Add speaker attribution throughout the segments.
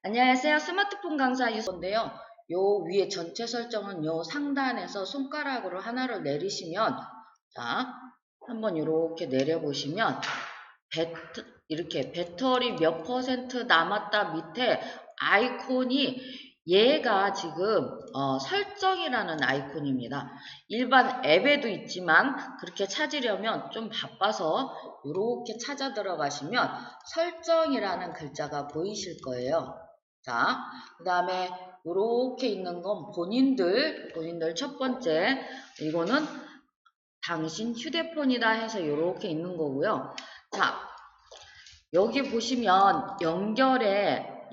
Speaker 1: 안녕하세요. 스마트폰 강사 유소인데요. 요 위에 전체 설정은 요 상단에서 손가락으로 하나를 내리시면, 자, 한번 이렇게 내려보시면, 이렇게 배터리 몇 퍼센트 남았다 밑에 아이콘이 얘가 지금 설정이라는 아이콘입니다. 일반 앱에도 있지만 그렇게 찾으려면 좀 바빠서 이렇게 찾아 들어가시면 설정이라는 글자가 보이실 거예요. 자, 그 다음에 이렇게 있는 건 본인들 첫 번째, 이거는 당신 휴대폰이다 해서 이렇게 있는 거고요. 자, 여기 보시면 연결이라는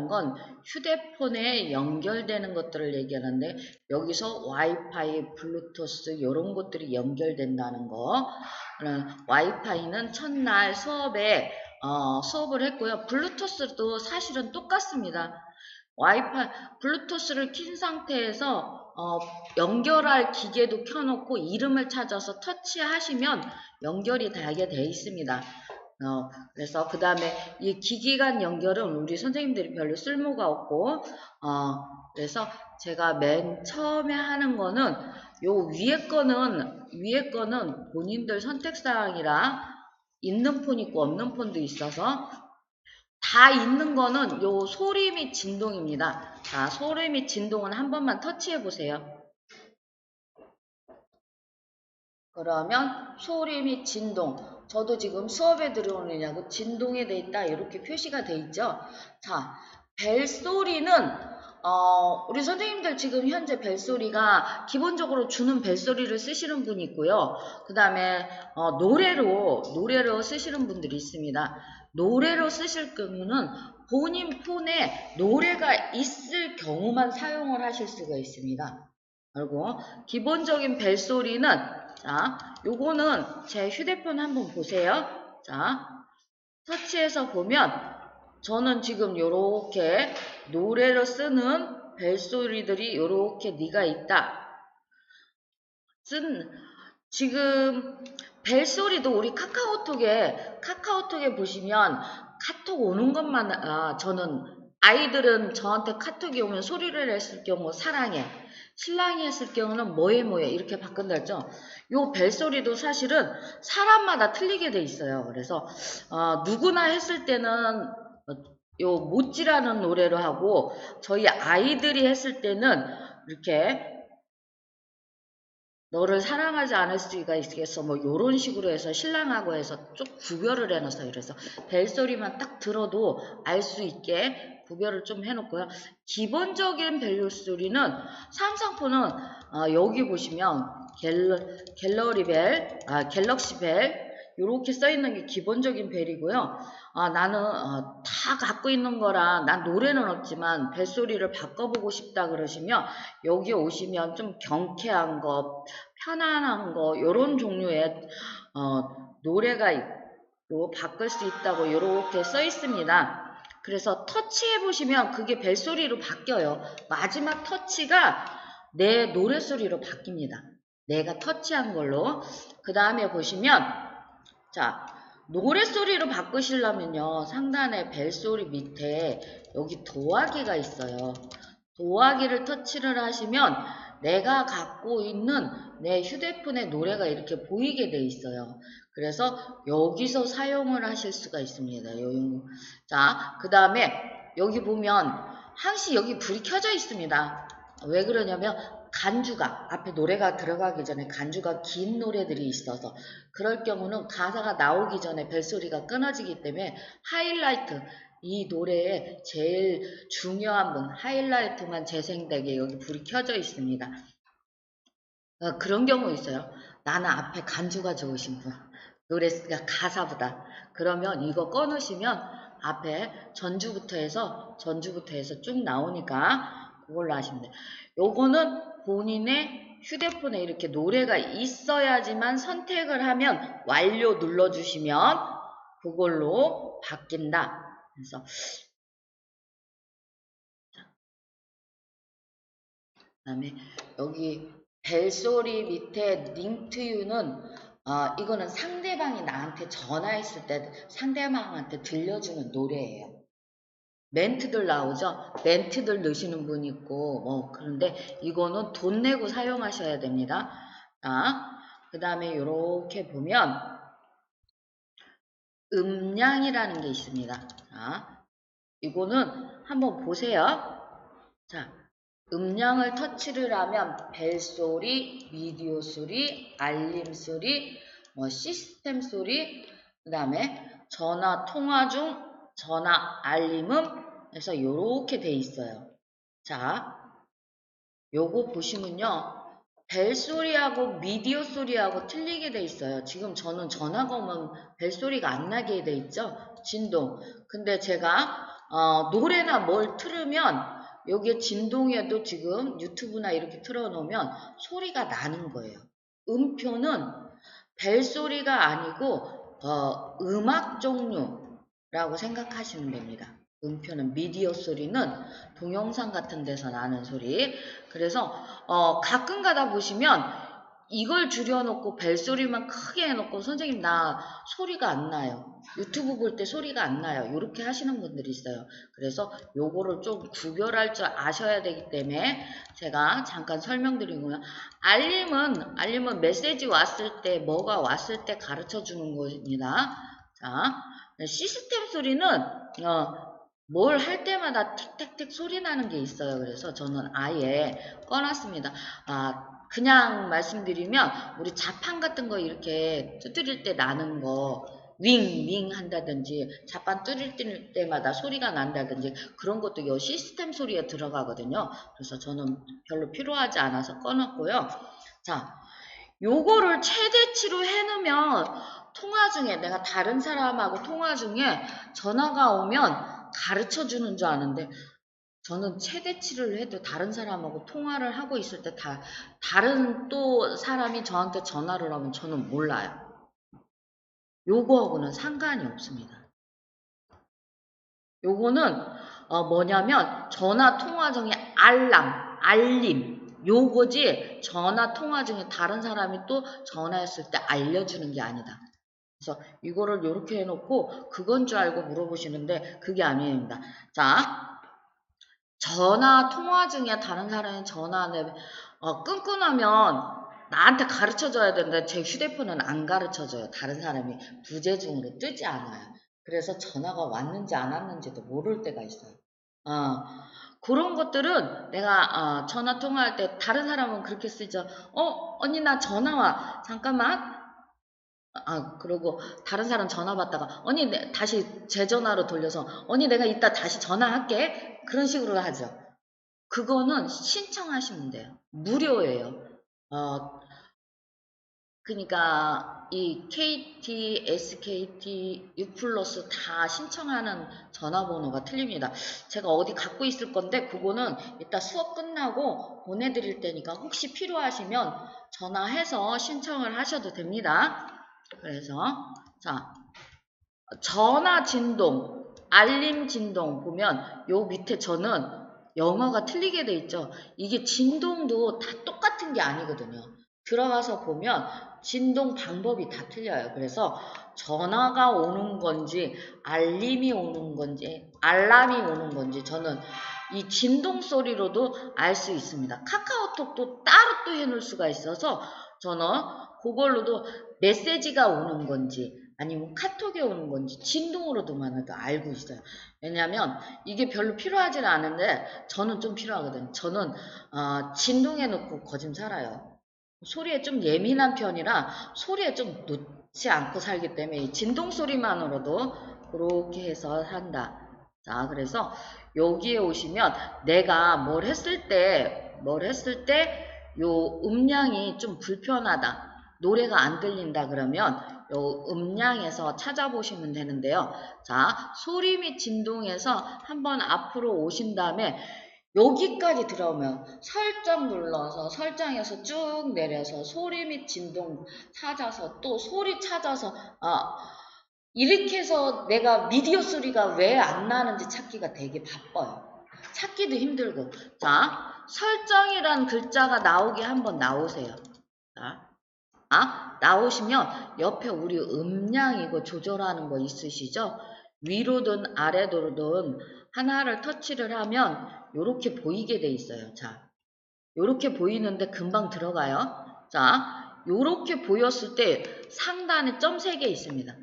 Speaker 1: 건 휴대폰에 연결되는 것들을 얘기하는데, 여기서 와이파이, 블루투스 이런 것들이 연결된다는 거. 와이파이는 첫날 수업에 수업을 했고요. 블루투스도 사실은 똑같습니다. 블루투스를 킨 상태에서 연결할 기계도 켜놓고 이름을 찾아서 터치하시면 연결이 되게 돼 있습니다. 그래서 그 다음에 이 기기 간 연결은 우리 선생님들이 별로 쓸모가 없고, 그래서 제가 맨 처음에 하는 거는 요 위에 거는 본인들 선택사항이라 있는 폰 있고 없는 폰도 있어서, 다 있는 거는 요 소리 및 진동입니다. 자, 소리 및 진동은 한 번만 터치해 보세요. 그러면 소리 및 진동, 저도 지금 수업에 들어오느냐고 진동에 돼 있다 이렇게 표시가 돼 있죠. 자, 벨소리는 우리 선생님들 지금 현재 벨소리가 기본적으로 주는 벨소리를 쓰시는 분이 있고요. 그 다음에 노래로 쓰시는 분들이 있습니다. 노래로 쓰실 경우는 본인 폰에 노래가 있을 경우만 사용을 하실 수가 있습니다. 그리고 기본적인 벨소리는, 자, 요거는 제 휴대폰 한번 보세요. 자, 터치해서 보면 저는 지금 요렇게 노래로 쓰는 벨소리들이 요렇게 네가 있다. 지금 벨소리도 우리 카카오톡에 보시면 카톡 오는 것만, 저는 아이들은 저한테 카톡이 오면 소리를 했을 경우 사랑해, 신랑이 했을 경우는 뭐해 이렇게 바꾼다 했죠. 요 벨소리도 사실은 사람마다 틀리게 돼 있어요. 그래서 누구나 했을 때는 요 모찌라는 노래로 하고, 저희 아이들이 했을 때는 이렇게 너를 사랑하지 않을 수가 있겠어 뭐 요런 식으로 해서 신랑하고 해서 쭉 구별을 해놨어요. 그래서 벨소리만 딱 들어도 알 수 있게 구별을 좀 해놓고요. 기본적인 벨소리는 삼성폰은 여기 보시면 갤럭시 벨 요렇게 써있는 게 기본적인 벨이고요. 나는 다 갖고 있는 거라 난 노래는 없지만 벨소리를 바꿔보고 싶다 그러시면 여기 오시면 좀 경쾌한 거, 편안한 거, 요런 종류의 노래가 바꿀 수 있다고 요렇게 써 있습니다. 그래서 터치해 보시면 그게 벨소리로 바뀌어요. 마지막 터치가 내 노래소리로 바뀝니다. 내가 터치한 걸로. 그 다음에 보시면, 자, 노래소리로 바꾸시려면요, 상단에 벨소리 밑에 여기 도화기가 있어요. 도화기를 터치를 하시면 내가 갖고 있는 내 휴대폰의 노래가 이렇게 보이게 돼 있어요. 그래서 여기서 사용을 하실 수가 있습니다. 자, 그 다음에 여기 보면 항시 여기 불이 켜져 있습니다. 왜 그러냐면 간주가, 앞에 노래가 들어가기 전에 간주가 긴 노래들이 있어서, 그럴 경우는 가사가 나오기 전에 벨소리가 끊어지기 때문에 하이라이트, 이 노래의 제일 중요한 분, 하이라이트만 재생되게 여기 불이 켜져 있습니다. 그런 경우 있어요. 나는 앞에 간주가 좋으신 분, 노래가 가사보다. 그러면 이거 꺼놓으시면 앞에 전주부터 해서 쭉 나오니까 그걸로 하시면 돼요. 요거는 본인의 휴대폰에 이렇게 노래가 있어야지만 선택을 하면 완료 눌러주시면 그걸로 바뀐다. 그래서 그다음에 여기 벨소리 밑에 링트유는 이거는 상대방이 나한테 전화했을 때 상대방한테 들려주는 노래예요. 멘트들 나오죠. 멘트들 넣으시는 분 있고 뭐 그런데 이거는 돈 내고 사용하셔야 됩니다. 자, 그 다음에 이렇게 보면 음량이라는 게 있습니다. 자, 이거는 한번 보세요. 자, 음량을 터치를 하면 벨소리, 미디어 소리, 알림 소리, 뭐 시스템 소리, 그 다음에 전화 통화 중 전화 알림음 해서 이렇게 돼 있어요. 자, 요거 보시면요. 벨소리하고 미디어 소리하고 틀리게 돼 있어요. 지금 저는 전화가 오면 벨소리가 안 나게 돼 있죠. 진동. 근데 제가 노래나 뭘 틀으면 여기에 진동에도 지금 유튜브나 이렇게 틀어놓으면 소리가 나는 거예요. 음표는 벨소리가 아니고 음악 종류라고 생각하시면 됩니다. 음표는 미디어 소리는 동영상 같은 데서 나는 소리. 그래서 가끔 가다 보시면 이걸 줄여놓고 벨소리만 크게 해놓고 선생님 나 소리가 안 나요. 유튜브 볼 때 소리가 안 나요. 이렇게 하시는 분들이 있어요. 그래서 요거를 좀 구별할 줄 아셔야 되기 때문에 제가 잠깐 설명드리고요. 알림은 메시지 왔을 때 뭐가 왔을 때 가르쳐 주는 겁니다. 자, 시스템 소리는 뭘 할 때마다 틱틱틱 소리 나는 게 있어요. 그래서 저는 아예 꺼놨습니다. 그냥 말씀드리면 우리 자판 같은 거 이렇게 두드릴 때 나는 거 윙 한다든지 자판 두드릴 때마다 소리가 난다든지 그런 것도 요 시스템 소리에 들어가거든요. 그래서 저는 별로 필요하지 않아서 꺼놨고요. 자, 요거를 최대치로 해놓으면 통화 중에 내가 다른 사람하고 통화 중에 전화가 오면 가르쳐 주는 줄 아는데 저는 최대치를 해도 다른 사람하고 통화를 하고 있을 때 다른 또 사람이 저한테 전화를 하면 저는 몰라요. 요거하고는 상관이 없습니다. 요거는 뭐냐면 전화 통화 중에 알림 요거지 전화 통화 중에 다른 사람이 또 전화했을 때 알려주는 게 아니다. 그래서 이거를 이렇게 해놓고 그건 줄 알고 물어보시는데 그게 아닙니다. 자, 전화 통화 중에 다른 사람이 전화를 끊고 나면 나한테 가르쳐줘야 되는데 제 휴대폰은 안 가르쳐줘요. 다른 사람이 부재중으로 뜨지 않아요. 그래서 전화가 왔는지 안 왔는지도 모를 때가 있어요. 그런 것들은 내가 전화 통화할 때 다른 사람은 그렇게 쓰죠. 언니 나 전화 와. 잠깐만. 그러고 다른 사람 전화 받다가 언니 다시 제 전화로 돌려서 언니 내가 이따 다시 전화할게. 그런 식으로 하죠. 그거는 신청하시면 돼요. 무료예요. 그러니까 이 KT, SKT, U+ 다 신청하는 전화번호가 틀립니다. 제가 어디 갖고 있을 건데 그거는 이따 수업 끝나고 보내드릴 테니까 혹시 필요하시면 전화해서 신청을 하셔도 됩니다. 그래서 자, 전화 진동, 알림 진동 보면 요 밑에 저는 영어가 틀리게 돼 있죠. 이게 진동도 다 똑같은 게 아니거든요. 들어가서 보면 진동 방법이 다 틀려요. 그래서 전화가 오는 건지 알림이 오는 건지 알람이 오는 건지 저는 이 진동 소리로도 알 수 있습니다. 카카오톡도 따로 또 해놓을 수가 있어서 저는 그걸로도 메시지가 오는 건지 아니면 카톡이 오는 건지 진동으로도만 알고 있어요. 왜냐하면 이게 별로 필요하지는 않은데 저는 좀 필요하거든요. 저는 진동해 놓고 거짐 살아요. 소리에 좀 예민한 편이라 소리에 좀 놓지 않고 살기 때문에 이 진동 소리만으로도 그렇게 해서 산다. 자, 그래서 여기에 오시면 내가 뭘 했을 때 요 음량이 좀 불편하다. 노래가 안 들린다 그러면 요 음량에서 찾아보시면 되는데요. 자, 소리 및 진동에서 한번 앞으로 오신 다음에 여기까지 들어오면 설정 눌러서 설정에서 쭉 내려서 소리 및 진동 찾아서 또 소리 찾아서 이렇게 해서 내가 미디어 소리가 왜 안 나는지 찾기가 되게 바빠요. 찾기도 힘들고. 자, 설정이란 글자가 나오게 한번 나오세요. 자, 나오시면 옆에 우리 음량 이거 조절하는 거 있으시죠? 위로든 아래로든 하나를 터치를 하면 요렇게 보이게 돼 있어요. 자, 요렇게 보이는데 금방 들어가요. 자, 요렇게 보였을 때 상단에 점 3개 있습니다.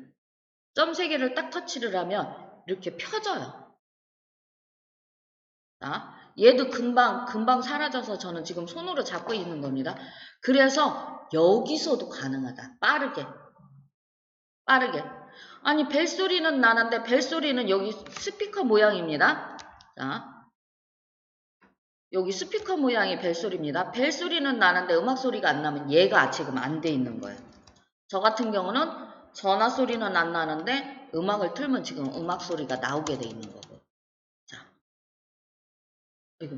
Speaker 1: 점 3개를 딱 터치를 하면 이렇게 펴져요. 자, 얘도 금방 사라져서 저는 지금 손으로 잡고 있는 겁니다. 그래서 여기서도 가능하다. 빠르게. 아니, 벨소리는 나는데 벨소리는 여기 스피커 모양입니다. 자, 여기 스피커 모양이 벨소리입니다. 벨소리는 나는데 음악소리가 안 나면 얘가 지금 안 돼 있는 거예요. 저 같은 경우는 전화소리는 안 나는데 음악을 틀면 지금 음악소리가 나오게 돼 있는 거고. 자, 이거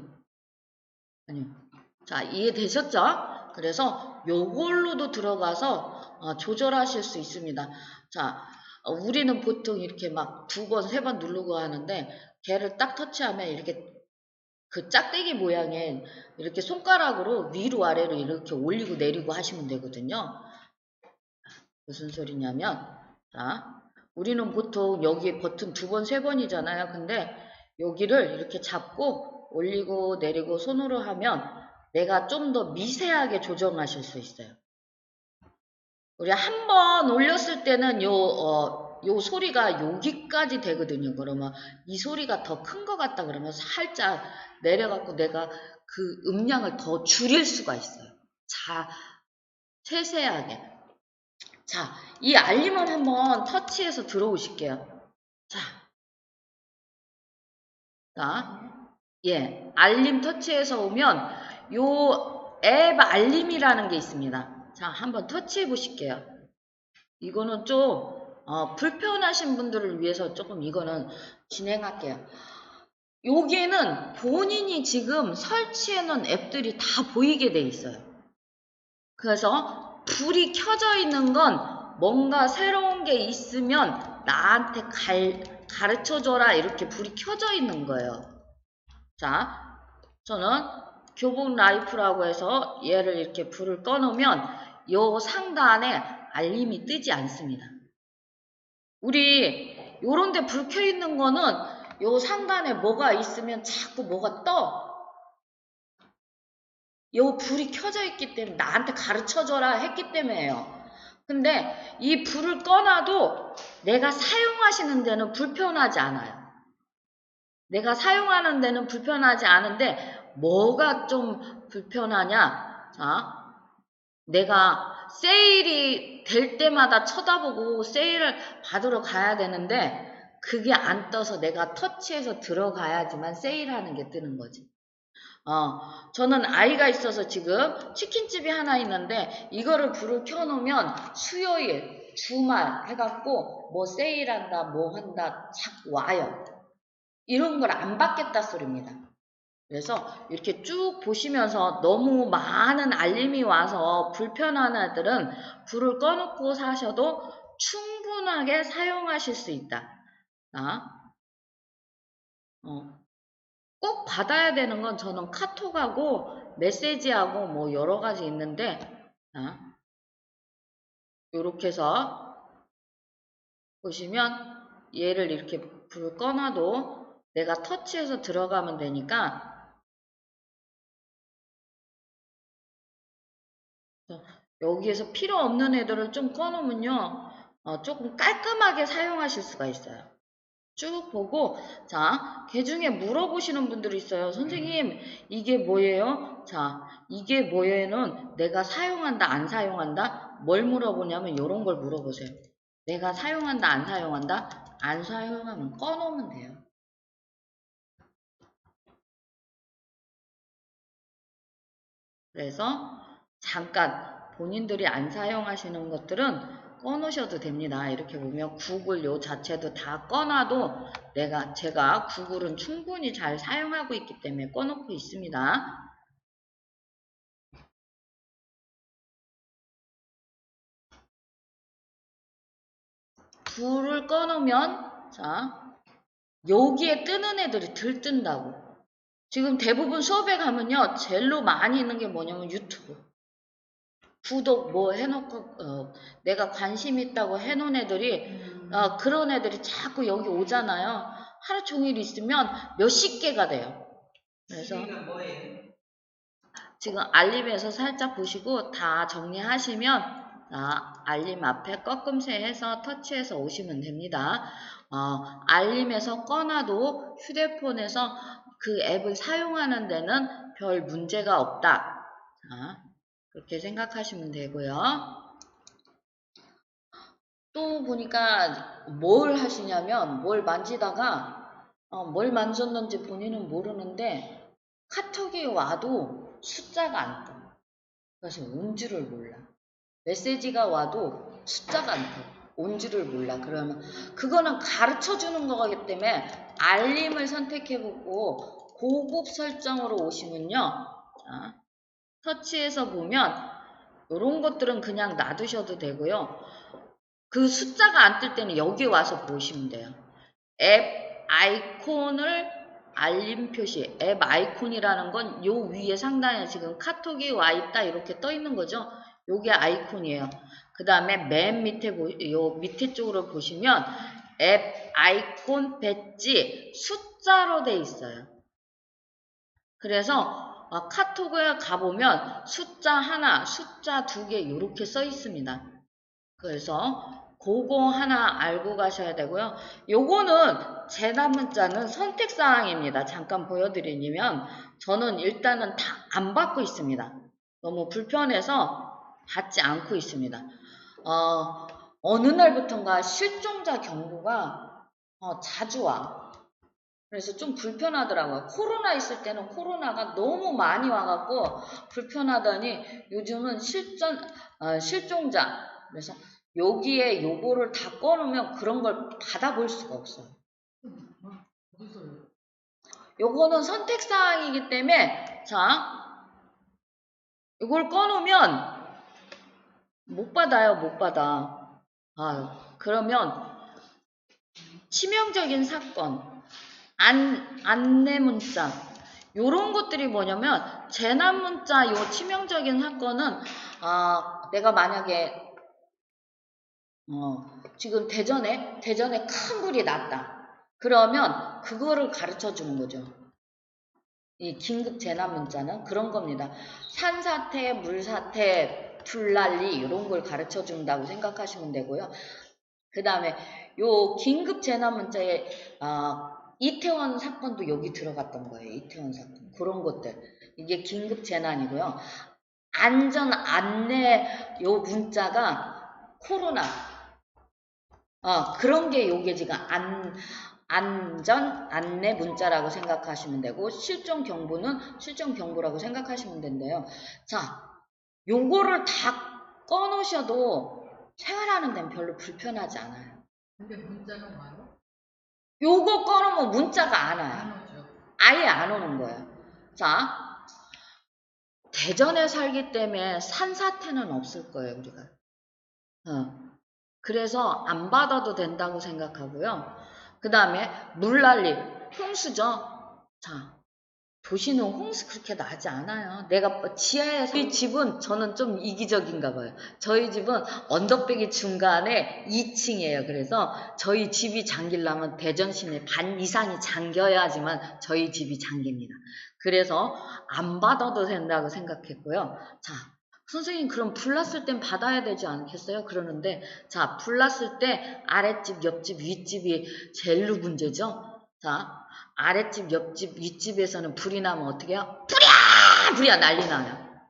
Speaker 1: 아니요. 자, 이해되셨죠? 그래서 요걸로도 들어가서 조절하실 수 있습니다. 자, 우리는 보통 이렇게 막 2번, 3번 누르고 하는데 걔를 딱 터치하면 이렇게 그 짝대기 모양의 이렇게 손가락으로 위로 아래로 이렇게 올리고 내리고 하시면 되거든요. 무슨 소리냐면, 자, 우리는 보통 여기에 버튼 2번, 3번이잖아요. 근데 여기를 이렇게 잡고 올리고 내리고 손으로 하면 내가 좀 더 미세하게 조정하실 수 있어요. 우리 한 번 올렸을 때는 요 소리가 여기까지 되거든요. 그러면 이 소리가 더 큰 것 같다 그러면 살짝 내려갖고 내가 그 음량을 더 줄일 수가 있어요. 자, 세세하게. 자, 이 알림을 한번 터치해서 들어오실게요. 자, 예, 알림 터치해서 오면 요 앱 알림이라는 게 있습니다. 자, 한번 터치해 보실게요. 이거는 좀 불편하신 분들을 위해서 조금 이거는 진행할게요. 여기에는 본인이 지금 설치해 놓은 앱들이 다 보이게 돼 있어요. 그래서 불이 켜져 있는 건 뭔가 새로운 게 있으면 나한테 가르쳐줘라 이렇게 불이 켜져 있는 거예요. 자, 저는 교복 라이프라고 해서 얘를 이렇게 불을 꺼놓으면 요 상단에 알림이 뜨지 않습니다. 우리 요런데 불 켜 있는 거는 요 상단에 뭐가 있으면 자꾸 뭐가 떠. 요 불이 켜져 있기 때문에 나한테 가르쳐줘라 했기 때문에요. 근데 이 불을 꺼놔도 내가 사용하시는 데는 불편하지 않아요. 내가 사용하는 데는 불편하지 않은데 뭐가 좀 불편하냐? 자, 내가 세일이 될 때마다 쳐다보고 세일을 받으러 가야 되는데 그게 안 떠서 내가 터치해서 들어가야지만 세일하는 게 뜨는 거지. 저는 아이가 있어서 지금 치킨집이 하나 있는데 이거를 불을 켜놓으면 수요일, 주말 해갖고 뭐 세일한다, 뭐 한다 자꾸 와요. 이런 걸 안 받겠다 소리입니다. 그래서 이렇게 쭉 보시면서 너무 많은 알림이 와서 불편한 애들은 불을 꺼놓고 사셔도 충분하게 사용하실 수 있다. 꼭 받아야 되는 건 저는 카톡하고 메시지하고 뭐 여러 가지 있는데 요렇게 해서 보시면 얘를 이렇게 불을 꺼놔도 내가 터치해서 들어가면 되니까 여기에서 필요 없는 애들을 좀 꺼놓으면요 조금 깔끔하게 사용하실 수가 있어요. 쭉 보고 자, 그 중에 물어보시는 분들이 있어요. 선생님 이게 뭐예요? 자, 이게 뭐예요는 내가 사용한다 안 사용한다? 뭘 물어보냐면 이런 걸 물어보세요. 내가 사용한다 안 사용한다? 안 사용하면 꺼놓으면 돼요. 그래서 잠깐 본인들이 안 사용하시는 것들은 꺼놓으셔도 됩니다. 이렇게 보면 구글 요 자체도 다 꺼놔도 제가 구글은 충분히 잘 사용하고 있기 때문에 꺼놓고 있습니다. 불을 꺼놓으면 자 여기에 뜨는 애들이 들뜬다고. 지금 대부분 수업에 가면요 제일로 많이 있는 게 뭐냐면 유튜브. 구독 뭐 해놓고 내가 관심 있다고 해놓은 애들이 그런 애들이 자꾸 여기 오잖아요. 하루 종일 있으면 몇십 개가 돼요. 그래서 지금 알림에서 살짝 보시고 다 정리하시면 알림 앞에 꺾음새 해서 터치해서 오시면 됩니다. 알림에서 꺼놔도 휴대폰에서 그 앱을 사용하는 데는 별 문제가 없다. 그렇게 생각하시면 되고요. 또 보니까 뭘 하시냐면 뭘 만지다가 뭘 만졌는지 본인은 모르는데 카톡이 와도 숫자가 안 떠. 그래서 온지를 몰라. 메시지가 와도 숫자가 안 떠. 온지를 몰라. 그러면 그거는 가르쳐 주는 거기 때문에 알림을 선택해보고 고급 설정으로 오시면요. 터치해서 보면 이런 것들은 그냥 놔두셔도 되고요. 그 숫자가 안 뜰 때는 여기 와서 보시면 돼요. 앱 아이콘을 알림 표시, 앱 아이콘이라는 건 요 위에 상단에 지금 카톡이 와 있다 이렇게 떠 있는 거죠. 요게 아이콘이에요. 그 다음에 맨 밑에 요 밑에 쪽으로 보시면 앱 아이콘 배지 숫자로 돼 있어요. 그래서 카톡을 가보면 숫자 하나, 숫자 2개 이렇게 써 있습니다. 그래서 그거 하나 알고 가셔야 되고요. 요거는 재난 문자는 선택사항입니다. 잠깐 보여드리면 저는 일단은 다 안 받고 있습니다. 너무 불편해서 받지 않고 있습니다. 어느 날부턴가 실종자 경보가 자주 와. 그래서 좀 불편하더라고요. 코로나 있을 때는 코로나가 너무 많이 와갖고 불편하더니 요즘은 실종자. 그래서 여기에 요거를 다 꺼놓으면 그런 걸 받아볼 수가 없어요. 요거는 선택사항이기 때문에 이걸 꺼놓으면 못 받아요. 못 받아. 그러면 치명적인 사건, 안내 문자 요런 것들이 뭐냐면 재난 문자 요 치명적인 사건은 내가 만약에 지금 대전에 큰 불이 났다. 그러면 그거를 가르쳐 주는 거죠. 이 긴급 재난 문자는 그런 겁니다. 산사태, 물사태, 불난리 이런 걸 가르쳐 준다고 생각하시면 되고요. 그 다음에 요 긴급 재난 문자에 이태원 사건도 여기 들어갔던 거예요. 이태원 사건. 그런 것들. 이게 긴급 재난이고요. 안전 안내 요 문자가 코로나. 그런 게 요게 지금 안전 안내 문자라고 생각하시면 되고 실종 경보는 실종 경보라고 생각하시면 된대요. 요거를 다 꺼놓으셔도 생활하는 데는 별로 불편하지 않아요.
Speaker 2: 근데 문자가 와요?
Speaker 1: 요거 꺼놓으면 문자가 안 와요.
Speaker 2: 안 오죠.
Speaker 1: 아예 안 오는 거예요. 대전에 살기 때문에 산사태는 없을 거예요, 우리가. 그래서 안 받아도 된다고 생각하고요. 그 다음에 물난리, 홍수죠. 도시는 홍수 그렇게 나지 않아요. 내가 지하에 저희 집은 저는 좀 이기적인가 봐요. 저희 집은 언덕배기 중간에 2층이에요. 그래서 저희 집이 잠기려면 대전 시내 반 이상이 잠겨야지만 저희 집이 잠깁니다. 그래서 안 받아도 된다고 생각했고요. 선생님 그럼 불 났을 땐 받아야 되지 않겠어요? 그러는데 불 났을 때 아랫집, 옆집, 윗집이 제일로 문제죠. 아랫집, 옆집, 윗집에서는 불이 나면 어떻게 해요? 불이야 난리 나요.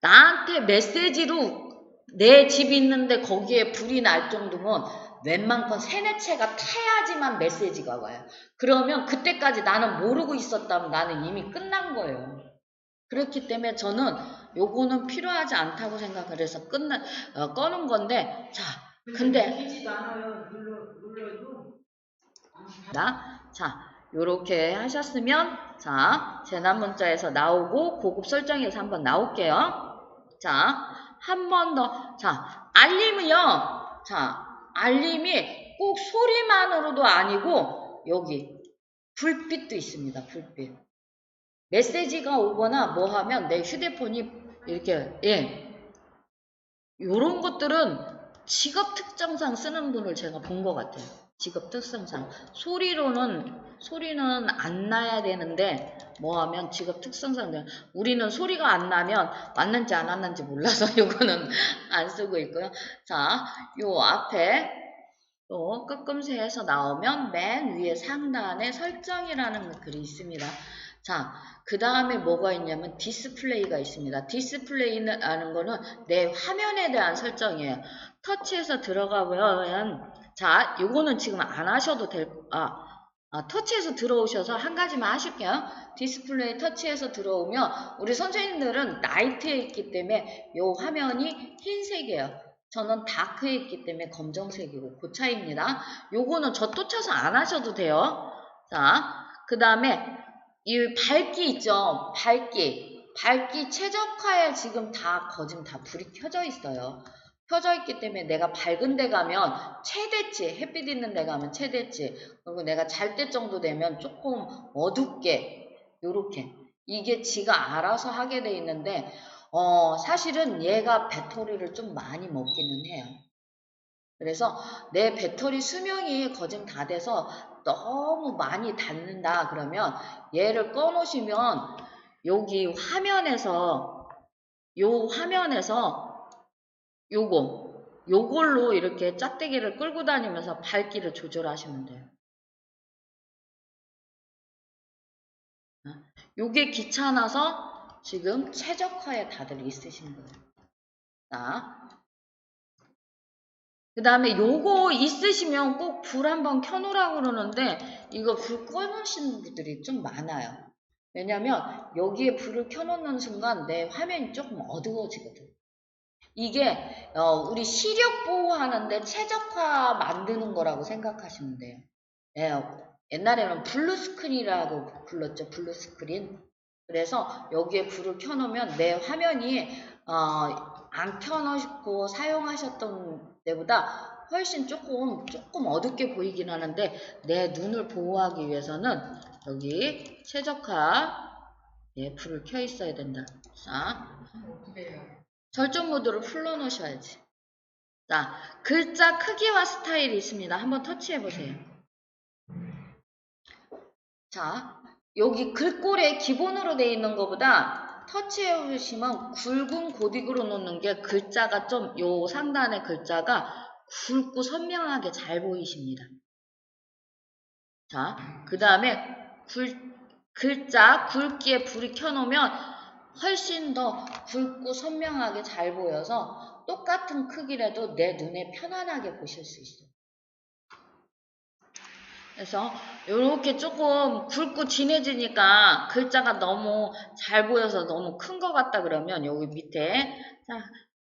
Speaker 1: 나한테 메시지로 내 집 있는데 거기에 불이 날 정도면 웬만큼 3-4채가 타야지만 메시지가 와요. 그러면 그때까지 나는 모르고 있었다면 나는 이미 끝난 거예요. 그렇기 때문에 저는 요거는 필요하지 않다고 생각해서 꺼놓은 건데 근데 요렇게 하셨으면 재난 문자에서 나오고 고급 설정에서 한번 나올게요. 한 번 더. 알림은요. 알림이 꼭 소리만으로도 아니고 여기 불빛도 있습니다. 불빛. 메시지가 오거나 뭐 하면 내 휴대폰이 이렇게 요런 것들은 직업 특성상 쓰는 분을 제가 본 것 같아요. 직업 특성상. 소리는 안 나야 되는데, 뭐 하면 직업 특성상, 우리는 소리가 안 나면 왔는지 안 왔는지 몰라서 요거는 안 쓰고 있고요. 자, 요 앞에 또 끄끔새에서 나오면 맨 위에 상단에 설정이라는 글이 있습니다. 자, 그 다음에 뭐가 있냐면 디스플레이가 있습니다. 디스플레이라는 거는 내 화면에 대한 설정이에요. 터치해서 들어가 보면, 자, 요거는 지금 안 하셔도 터치해서 들어오셔서 한 가지만 하실게요. 디스플레이 터치해서 들어오면 우리 선생님들은 나이트에 있기 때문에 요 화면이 흰색이에요. 저는 다크에 있기 때문에 검정색이고 그 차이입니다. 요거는 저 쫓아서 안 하셔도 돼요. 자, 그 다음에 이 밝기 있죠? 밝기 최적화에 지금 지금 다 불이 켜져 있어요. 켜져 있기 때문에 내가 밝은 데 가면 최대치, 햇빛 있는 데 가면 최대치, 그리고 내가 잘 때 정도 되면 조금 어둡게, 요렇게. 이게 지가 알아서 하게 돼 있는데, 사실은 얘가 배터리를 좀 많이 먹기는 해요. 그래서 내 배터리 수명이 거진 다 돼서 너무 많이 닳는다 그러면 얘를 꺼놓으시면 여기 화면에서 요걸로 이렇게 짝대기를 끌고 다니면서 밝기를 조절하시면 돼요. 요게 귀찮아서 지금 최적화에 다들 있으신 거예요. 자, 그 다음에 요거 있으시면 꼭 불 한번 켜놓으라고 그러는데 이거 불 꺼놓으시는 분들이 좀 많아요. 왜냐면 여기에 불을 켜놓는 순간 내 화면이 조금 어두워지거든. 이게 우리 시력 보호하는데 최적화 만드는 거라고 생각하시면 돼요. 예, 옛날에는 블루스크린이라고 불렀죠. 블루스크린. 그래서 여기에 불을 켜놓으면 내 화면이 안 켜놓고 사용하셨던 때보다 훨씬 조금 어둡게 보이긴 하는데 내 눈을 보호하기 위해서는 여기 최적화 불을 켜 있어야 된다. 자, 절전 모드를 풀어 놓으셔야지. 자, 글자 크기와 스타일이 있습니다. 한번 터치해 보세요. 자, 여기 글꼴에 기본으로 되어 있는 것보다 터치해 보시면 굵은 고딕으로 놓는 게 글자가 좀, 요 상단의 글자가 굵고 선명하게 잘 보이십니다. 자, 그 다음에 글자 굵기에 불이 켜놓으면 훨씬 더 굵고 선명하게 잘 보여서 똑같은 크기라도 내 눈에 편안하게 보실 수 있어요. 그래서 이렇게 조금 굵고 진해지니까 글자가 너무 잘 보여서 너무 큰 것 같다 그러면 여기 밑에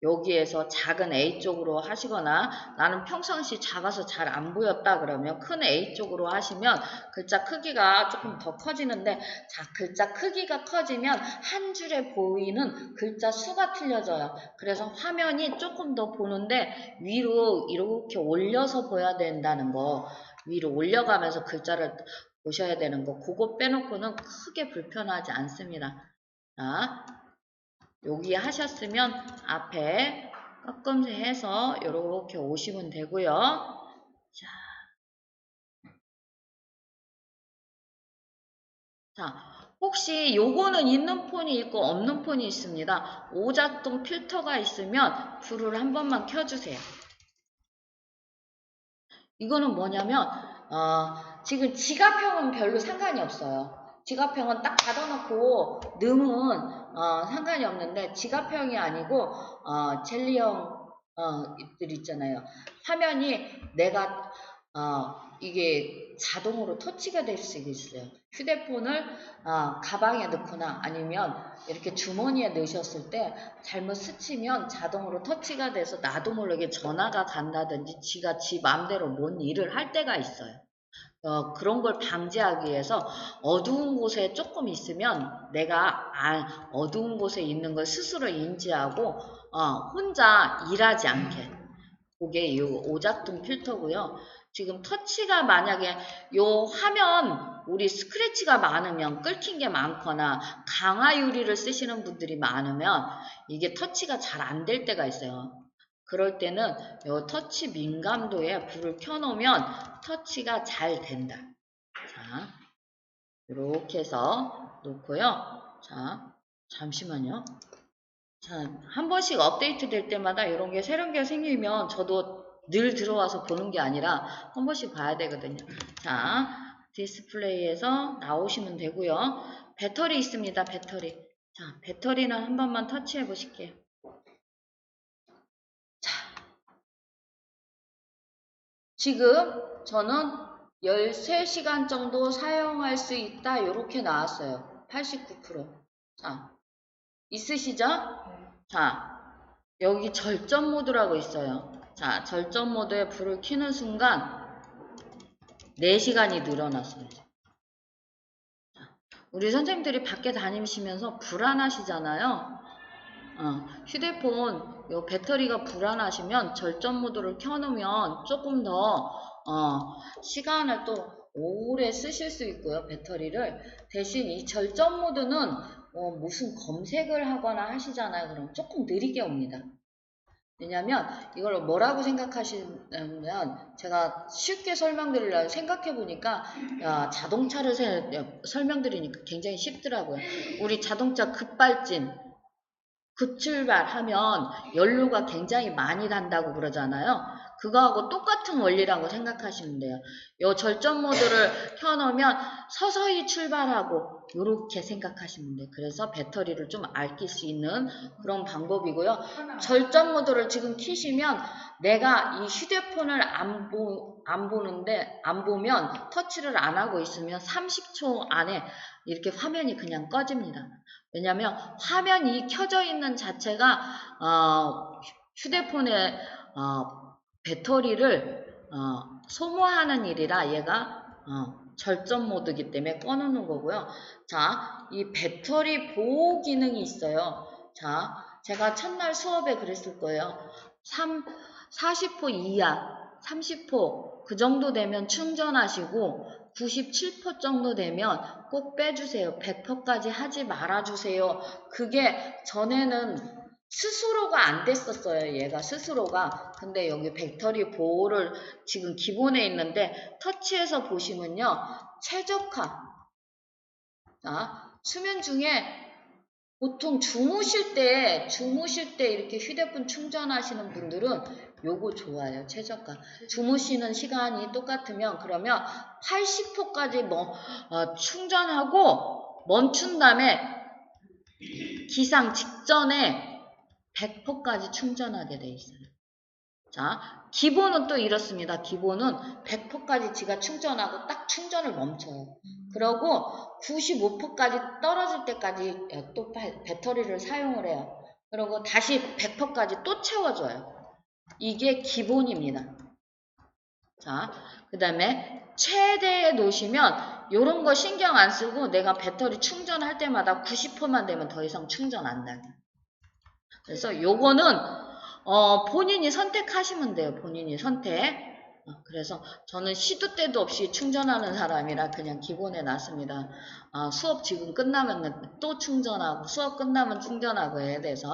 Speaker 1: 여기에서 작은 A 쪽으로 하시거나 나는 평상시 작아서 잘 안 보였다 그러면 큰 A 쪽으로 하시면 글자 크기가 조금 더 커지는데 자, 글자 크기가 커지면 한 줄에 보이는 글자 수가 틀려져요. 그래서 화면이 조금 더 보는데 위로 이렇게 올려서 보여야 된다는 거, 위로 올려가면서 글자를 보셔야 되는 거, 그거 빼놓고는 크게 불편하지 않습니다. 자, 여기 하셨으면 앞에 꺾음새 해서 이렇게 오시면 되고요. 자, 혹시 요거는 있는 폰이 있고 없는 폰이 있습니다. 오작동 필터가 있으면 불을 한 번만 켜주세요. 이거는 뭐냐면 지금 지갑형은 별로 상관이 없어요. 지갑형은 딱 닫아놓고 넣으면 상관이 없는데 지갑형이 아니고 젤리형 들 있잖아요. 화면이 내가 이게 자동으로 터치가 될 수 있어요. 휴대폰을 가방에 넣거나 아니면 이렇게 주머니에 넣으셨을 때 잘못 스치면 자동으로 터치가 돼서 나도 모르게 전화가 간다든지 지가 지 마음대로 뭔 일을 할 때가 있어요. 그런 걸 방지하기 위해서 어두운 곳에 조금 있으면 내가 어두운 곳에 있는 걸 스스로 인지하고 혼자 일하지 않게. 그게 이 오작동 필터고요. 지금 터치가 만약에 요 화면 우리 스크래치가 많으면 끓긴 게 많거나 강화 유리를 쓰시는 분들이 많으면 이게 터치가 잘 안 될 때가 있어요. 그럴 때는 요 터치 민감도에 불을 켜놓으면 터치가 잘 된다. 자, 이렇게 해서 놓고요. 자, 잠시만요. 자, 한 번씩 업데이트 될 때마다 이런 게 새로운 게 생기면 저도 늘 들어와서 보는 게 아니라 한 번씩 봐야 되거든요. 자, 디스플레이에서 나오시면 되고요. 배터리 있습니다. 배터리. 자, 배터리는 한 번만 터치해 보실게요. 자, 지금 저는 13시간 정도 사용할 수 있다. 이렇게 나왔어요. 89%. 자, 있으시죠? 자, 여기 절전 모드라고 있어요. 자, 절전 모드에 불을 켜는 순간 4시간이 늘어났어요. 우리 선생님들이 밖에 다니시면서 불안하시잖아요. 휴대폰 요 배터리가 불안하시면 절전 모드를 켜놓으면 조금 더 시간을 또 오래 쓰실 수 있고요. 배터리를 대신 이 절전 모드는 무슨 검색을 하거나 하시잖아요. 그럼 조금 느리게 옵니다. 왜냐면 이걸 뭐라고 생각하시면 제가 쉽게 설명드리려고 생각해 보니까 자동차를 설명드리니까 굉장히 쉽더라고요. 우리 자동차 급발진 급출발하면 연료가 굉장히 많이 단다고 그러잖아요. 그거하고 똑같은 원리라고 생각하시면 돼요. 이 절전 모드를 켜놓으면 서서히 출발하고 이렇게 생각하시면 돼요. 그래서 배터리를 좀 아낄 수 있는 그런 방법이고요. 절전 모드를 지금 켜시면 내가 이 휴대폰을 안 보면 터치를 안 하고 있으면 30초 안에 이렇게 화면이 그냥 꺼집니다. 왜냐면 화면이 켜져 있는 자체가 휴대폰의 배터리를 소모하는 일이라 얘가 절전 모드이기 때문에 꺼놓는 거고요. 자, 이 배터리 보호 기능이 있어요. 자, 제가 첫날 수업에 그랬을 거예요. 40% 이하, 30% 그 정도 되면 충전하시고 97% 정도 되면 꼭 빼주세요. 100%까지 하지 말아주세요. 그게 전에는 스스로가 안 됐었어요. 얘가 스스로가. 근데 여기 배터리 보호를 지금 기본에 있는데 터치해서 보시면요. 최적화. 자, 수면 중에 보통 주무실 때 이렇게 휴대폰 충전하시는 분들은 요거 좋아요. 최저가. 주무시는 시간이 똑같으면 그러면 80%까지 충전하고 멈춘 다음에 기상 직전에 100%까지 충전하게 돼 있어요. 자, 기본은 또 이렇습니다. 기본은 100%까지 지가 충전하고 딱 충전을 멈춰요. 그러고 95%까지 떨어질 때까지 또 배터리를 사용을 해요. 그리고 다시 100%까지 또 채워줘요. 이게 기본입니다. 자, 그 다음에 최대에 놓으시면 이런 거 신경 안 쓰고 내가 배터리 충전할 때마다 90%만 되면 더 이상 충전 안 나요. 그래서 요거는 본인이 선택하시면 돼요. 본인이 선택. 그래서 저는 시도 때도 없이 충전하는 사람이라 그냥 기본에 놨습니다. 수업 지금 끝나면 또 충전하고 수업 끝나면 충전하고 해야 돼서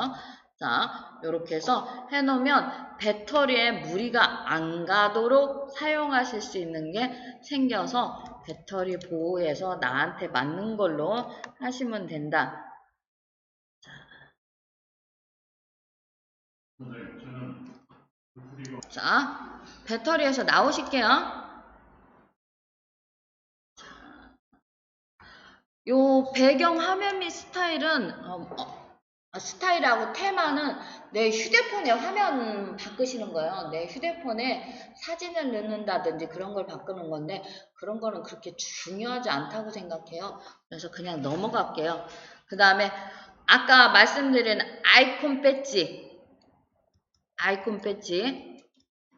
Speaker 1: 자, 요렇게 해서 해놓으면 배터리에 무리가 안 가도록 사용하실 수 있는 게 생겨서 배터리 보호해서 나한테 맞는 걸로 하시면 된다. 자, 배터리에서 나오실게요. 요 배경 화면 및 스타일은 스타일하고 테마는 내 휴대폰에 화면 바꾸시는 거예요. 내 휴대폰에 사진을 넣는다든지 그런 걸 바꾸는 건데 그런 거는 그렇게 중요하지 않다고 생각해요. 그래서 그냥 넘어갈게요. 그 다음에 아까 말씀드린 아이콘 배지.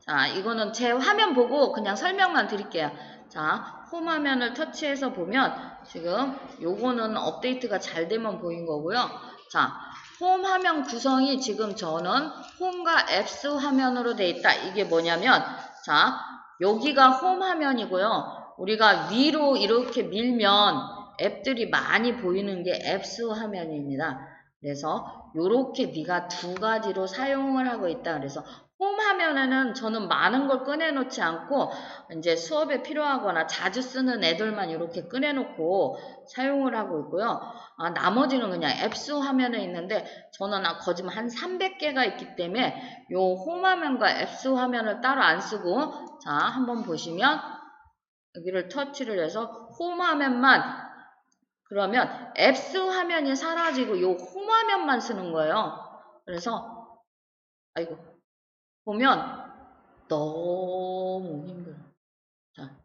Speaker 1: 자, 이거는 제 화면 보고 그냥 설명만 드릴게요. 자, 홈 화면을 터치해서 보면 지금 요거는 업데이트가 잘 되면 보인 거고요. 자, 홈 화면 구성이 지금 저는 홈과 앱스 화면으로 돼 있다. 이게 뭐냐면 자, 여기가 홈 화면이고요. 우리가 위로 이렇게 밀면 앱들이 많이 보이는 게 앱스 화면입니다. 그래서 요렇게 네가 두 가지로 사용을 하고 있다. 그래서 홈 화면에는 저는 많은 걸 꺼내놓지 않고 이제 수업에 필요하거나 자주 쓰는 애들만 이렇게 꺼내놓고 사용을 하고 있고요. 나머지는 그냥 앱스 화면에 있는데 저는 거짓말 한 300개가 있기 때문에 요 홈 화면과 앱스 화면을 따로 안 쓰고 자 한번 보시면 여기를 터치를 해서 홈 화면만 그러면 앱스 화면이 사라지고 요 홈 화면만 쓰는 거예요. 그래서 아이고 보면 너무 힘들어. 자,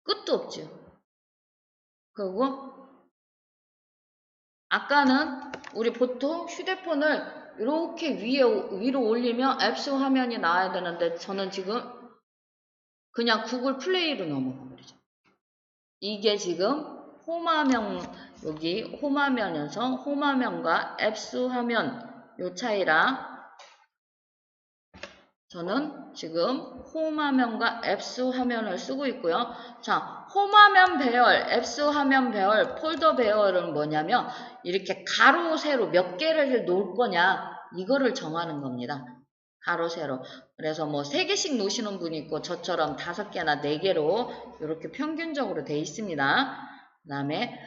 Speaker 1: 끝도 없죠. 그리고 아까는 우리 보통 휴대폰을 이렇게 위로 올리면 앱스 화면이 나와야 되는데 저는 지금 그냥 구글 플레이로 넘어가 버리죠. 이게 지금 홈화면 여기 홈화면에서 홈화면과 앱스 화면 요 차이라 저는 지금 홈화면과 앱스 화면을 쓰고 있고요. 자, 홈화면 배열, 앱스 화면 배열, 폴더 배열은 뭐냐면 이렇게 가로, 세로 몇 개를 놓을 거냐 이거를 정하는 겁니다. 가로, 세로. 그래서 뭐 3개씩 놓으시는 분이 있고 저처럼 5개나 4개로 이렇게 평균적으로 돼 있습니다. 그 다음에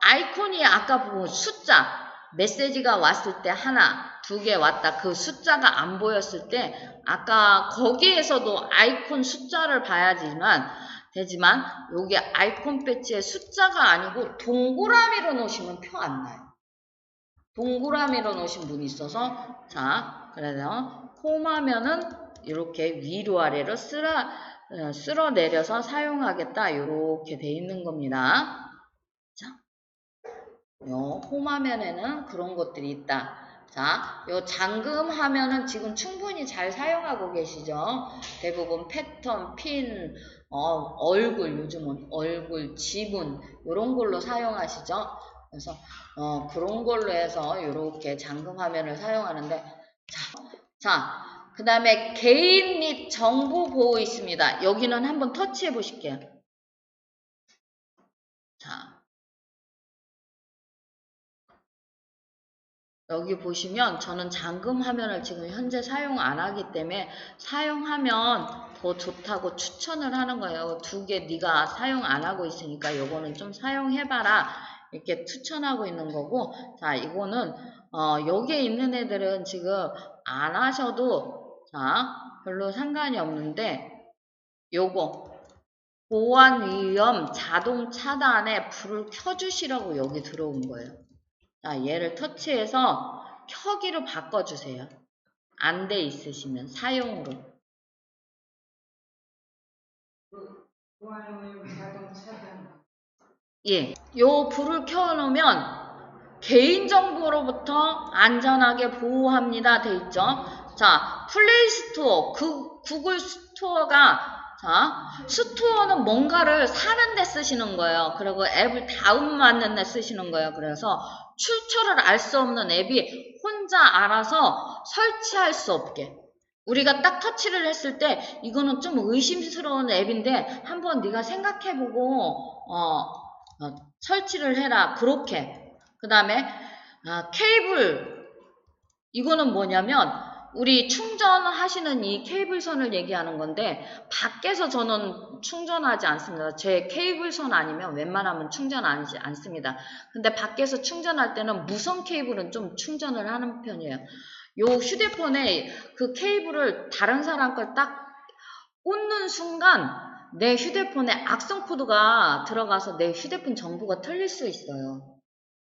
Speaker 1: 아이콘이 아까 보면 숫자 메시지가 왔을 때 하나, 2개 왔다. 그 숫자가 안 보였을 때 아까 거기에서도 아이콘 숫자를 봐야지만 되지만 여기 아이콘 배지에 숫자가 아니고 동그라미로 놓으시면 표 안 나요. 동그라미로 놓으신 분이 있어서 자 그래서 홈화면은 이렇게 위로 아래로 쓸어 내려서 사용하겠다 이렇게 돼 있는 겁니다. 자, 요 홈화면에는 그런 것들이 있다. 자, 요 잠금 화면은 지금 충분히 잘 사용하고 계시죠? 대부분 패턴, 핀, 얼굴, 요즘은 얼굴, 지문, 요런 걸로 사용하시죠? 그래서, 그런 걸로 해서 요렇게 잠금 화면을 사용하는데, 자, 그 다음에 개인 및 정보 보호 있습니다. 여기는 한번 터치해 보실게요. 자. 여기 보시면 저는 잠금 화면을 지금 현재 사용 안 하기 때문에 사용하면 더 좋다고 추천을 하는 거예요. 2개 네가 사용 안 하고 있으니까 요거는 좀 사용해봐라 이렇게 추천하고 있는 거고 자 이거는 여기에 있는 애들은 지금 안 하셔도 자 별로 상관이 없는데 요거 보안 위험 자동 차단에 불을 켜주시라고 여기 들어온 거예요. 자, 얘를 터치해서 켜기로 바꿔주세요. 안 돼 있으시면 사용으로. 예, 요 불을 켜놓으면 개인정보로부터 안전하게 보호합니다. 돼 있죠? 자, 플레이 스토어, 구글 스토어가 자, 스토어는 뭔가를 사는 데 쓰시는 거예요. 그리고 앱을 다운받는 데 쓰시는 거예요. 그래서 출처를 알 수 없는 앱이 혼자 알아서 설치할 수 없게. 우리가 딱 터치를 했을 때 이거는 좀 의심스러운 앱인데 한번 네가 생각해보고 설치를 해라. 그렇게. 그 다음에 케이블 이거는 뭐냐면 우리 충전하시는 이 케이블선을 얘기하는 건데 밖에서 저는 충전하지 않습니다. 제 케이블선 아니면 웬만하면 충전하지 않습니다. 근데 밖에서 충전할 때는 무선 케이블은 좀 충전을 하는 편이에요. 요 휴대폰에 그 케이블을 다른 사람 걸 딱 꽂는 순간 내 휴대폰에 악성 코드가 들어가서 내 휴대폰 정보가 털릴 수 있어요.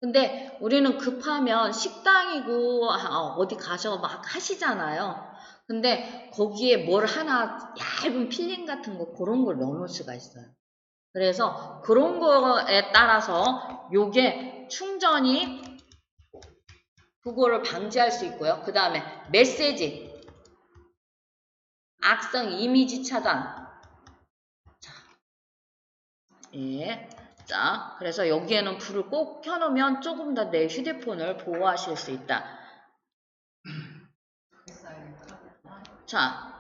Speaker 1: 근데 우리는 급하면 식당이고 어디 가서 막 하시잖아요. 근데 거기에 뭘 하나 얇은 필름 같은 거 그런 걸 넣어놓을 수가 있어요. 그래서 그런 거에 따라서 요게 충전이 그거를 방지할 수 있고요. 그 다음에 메시지 악성 이미지 차단 자, 예. 자, 그래서 여기에는 불을 꼭 켜놓으면 조금 더 내 휴대폰을 보호하실 수 있다. 자,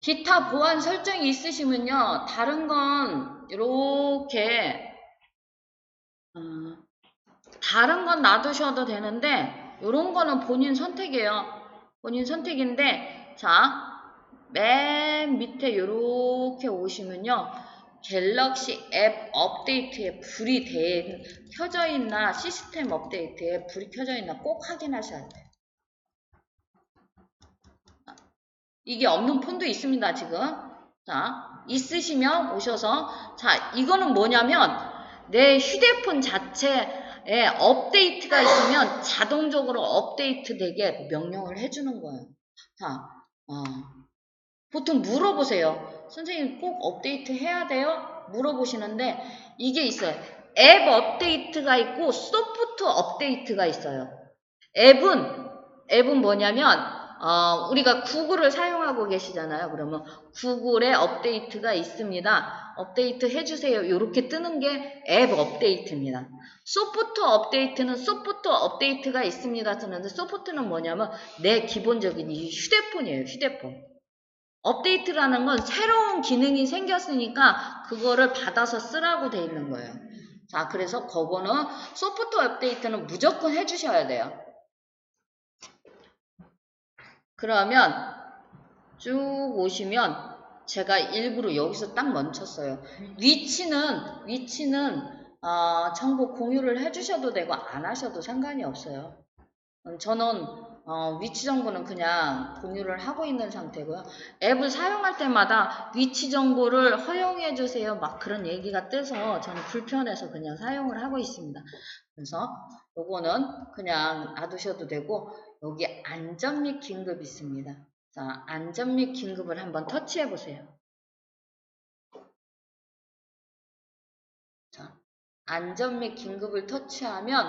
Speaker 1: 기타 보안 설정이 있으시면요. 다른 건 이렇게 다른 건 놔두셔도 되는데 이런 거는 본인 선택이에요. 본인 선택인데, 자, 맨 밑에 요렇게 오시면요. 갤럭시 앱 업데이트에 불이 켜져 있나, 시스템 업데이트에 불이 켜져 있나 꼭 확인하셔야 돼요. 이게 없는 폰도 있습니다, 지금. 자, 있으시면 오셔서, 자, 이거는 뭐냐면, 내 휴대폰 자체에 업데이트가 있으면 자동적으로 업데이트 되게 명령을 해주는 거예요. 자, 보통 물어보세요. 선생님 꼭 업데이트 해야 돼요? 물어보시는데, 이게 있어요. 앱 업데이트가 있고, 소프트 업데이트가 있어요. 앱은 뭐냐면, 우리가 구글을 사용하고 계시잖아요. 그러면 구글에 업데이트가 있습니다. 업데이트 해주세요. 이렇게 뜨는 게 앱 업데이트입니다. 소프트 업데이트는 소프트 업데이트가 있습니다. 뜨는데 소프트는 뭐냐면 내 기본적인 이 휴대폰이에요. 휴대폰. 업데이트라는 건 새로운 기능이 생겼으니까 그거를 받아서 쓰라고 돼 있는 거예요. 자, 그래서 그거는 소프트 업데이트는 무조건 해주셔야 돼요. 그러면 쭉 오시면 제가 일부러 여기서 딱 멈췄어요. 위치는 정보 공유를 해주셔도 되고 안 하셔도 상관이 없어요. 저는 위치 정보는 그냥 공유를 하고 있는 상태고요. 앱을 사용할 때마다 위치 정보를 허용해 주세요. 막 그런 얘기가 뜨서 저는 불편해서 그냥 사용을 하고 있습니다. 그래서 요거는 그냥 놔두셔도 되고 여기 안전 및 긴급 있습니다. 자, 안전 및 긴급을 한번 터치해 보세요. 자, 안전 및 긴급을 터치하면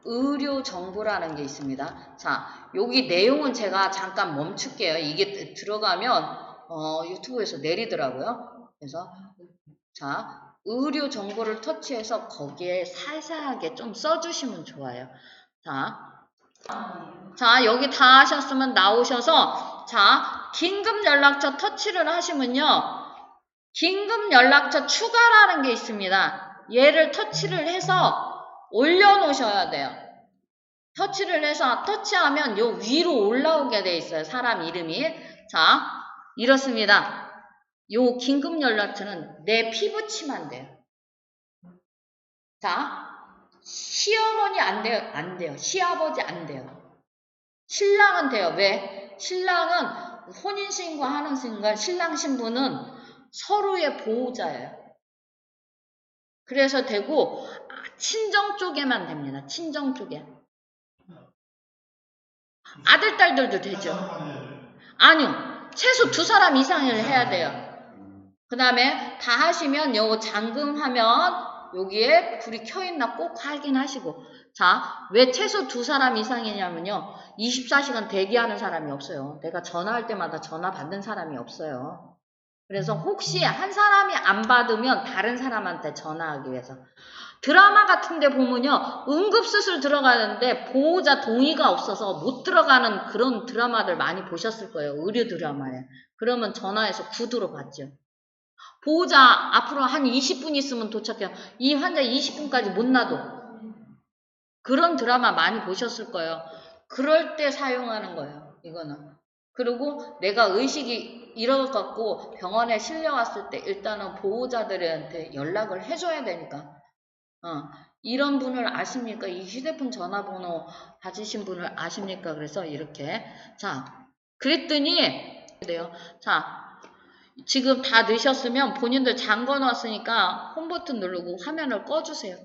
Speaker 1: 의료 정보라는 게 있습니다. 자, 여기 내용은 제가 잠깐 멈출게요. 이게 들어가면 유튜브에서 내리더라고요. 그래서 자, 의료 정보를 터치해서 거기에 살살하게 좀 써주시면 좋아요. 자, 여기 다 하셨으면 나오셔서 자, 긴급 연락처 터치를 하시면요. 긴급 연락처 추가라는 게 있습니다. 얘를 터치를 해서 올려놓으셔야 돼요. 터치를 해서 터치하면 요 위로 올라오게 돼 있어요. 사람 이름이. 자, 이렇습니다. 요 긴급 연락처는 내 피부치만 돼요. 자, 시어머니 안 돼요. 안 돼요. 시아버지 안 돼요. 신랑은 돼요. 왜? 신랑은 혼인신고 하는 순간 신랑 신부는 서로의 보호자예요. 그래서 되고 친정 쪽에만 됩니다. 친정 쪽에. 아들, 딸들도 되죠. 아니요. 최소 2사람 이상을 해야 돼요. 그 다음에 다 하시면 요 잠금하면 여기에 불이 켜있나 꼭 확인하시고. 자, 왜 최소 2사람 이상이냐면요. 24시간 대기하는 사람이 없어요. 내가 전화할 때마다 전화 받는 사람이 없어요. 그래서 혹시 한 사람이 안 받으면 다른 사람한테 전화하기 위해서. 드라마 같은 데 보면요. 응급수술 들어가는데 보호자 동의가 없어서 못 들어가는 그런 드라마들 많이 보셨을 거예요. 의료 드라마에. 그러면 전화해서 구두로 받죠. 보호자 앞으로 한 20분 있으면 도착해요. 이 환자 20분까지 못 놔둬. 그런 드라마 많이 보셨을 거예요. 그럴 때 사용하는 거예요. 이거는. 그리고 내가 의식이 잃어갖고 병원에 실려왔을 때 일단은 보호자들한테 연락을 해줘야 되니까. 이런 분을 아십니까? 이 휴대폰 전화번호 가지신 분을 아십니까? 그래서 이렇게. 자, 그랬더니, 돼요. 자, 지금 다 넣으셨으면 본인들 잠궈 놨으니까 홈 버튼 누르고 화면을 꺼주세요.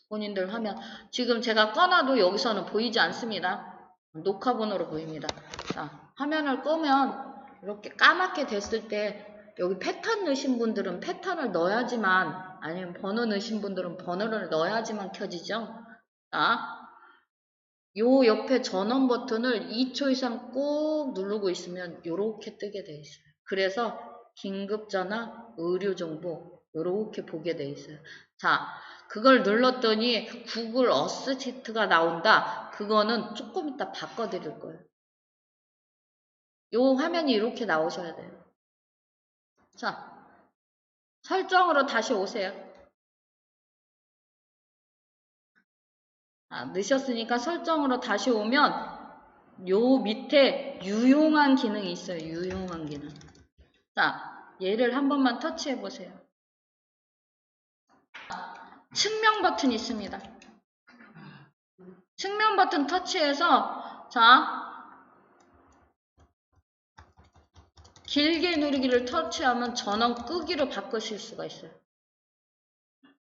Speaker 1: 본인들 화면. 지금 제가 꺼놔도 여기서는 보이지 않습니다. 녹화번호로 보입니다. 자, 화면을 끄면 이렇게 까맣게 됐을 때 여기 패턴 넣으신 분들은 패턴을 넣어야지만, 아니면 번호 넣으신 분들은 번호를 넣어야지만 켜지죠. 자, 요 옆에 전원 버튼을 2초 이상 꾹 누르고 있으면 이렇게 뜨게 돼 있어요. 그래서 긴급전화, 의료정보 이렇게 보게 돼 있어요. 자, 그걸 눌렀더니 구글 어시스트가 나온다. 그거는 조금 이따 바꿔드릴 거예요. 요 화면이 이렇게 나오셔야 돼요. 자, 설정으로 다시 오세요. 넣으셨으니까 설정으로 다시 오면 요 밑에 유용한 기능이 있어요. 유용한 기능. 자, 얘를 한 번만 터치해 보세요. 측면 버튼이 있습니다. 측면 버튼 터치해서 자, 길게 누르기를 터치하면 전원 끄기로 바꾸실 수가 있어요.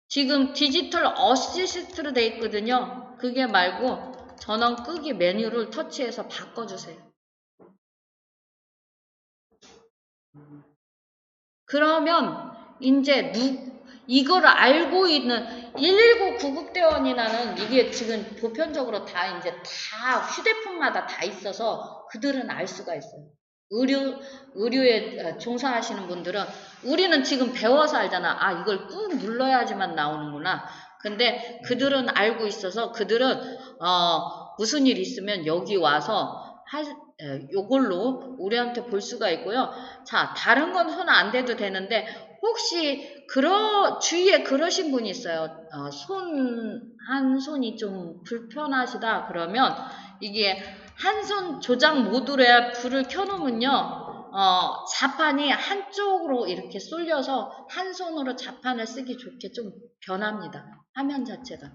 Speaker 1: 지금 디지털 어시스트로 돼 있거든요. 그게 말고 전원 끄기 메뉴를 터치해서 바꿔주세요. 그러면 이제 이거를 알고 있는 119 구급대원이라는 이게 지금 보편적으로 다 이제 다 휴대폰마다 다 있어서 그들은 알 수가 있어요. 의료에 종사하시는 분들은 우리는 지금 배워서 알잖아. 아, 이걸 꾹 눌러야지만 나오는구나. 근데 그들은 알고 있어서 그들은 무슨 일 있으면 여기 와서 요걸로 우리한테 볼 수가 있고요. 자, 다른 건 손 안 대도 되는데 혹시 주위에 그러신 분이 있어요. 한 손이 좀 불편하시다 그러면 이게 한 손 조작 모드로 불을 켜놓으면요, 자판이 한쪽으로 이렇게 쏠려서 한 손으로 자판을 쓰기 좋게 좀 변합니다. 화면 자체가.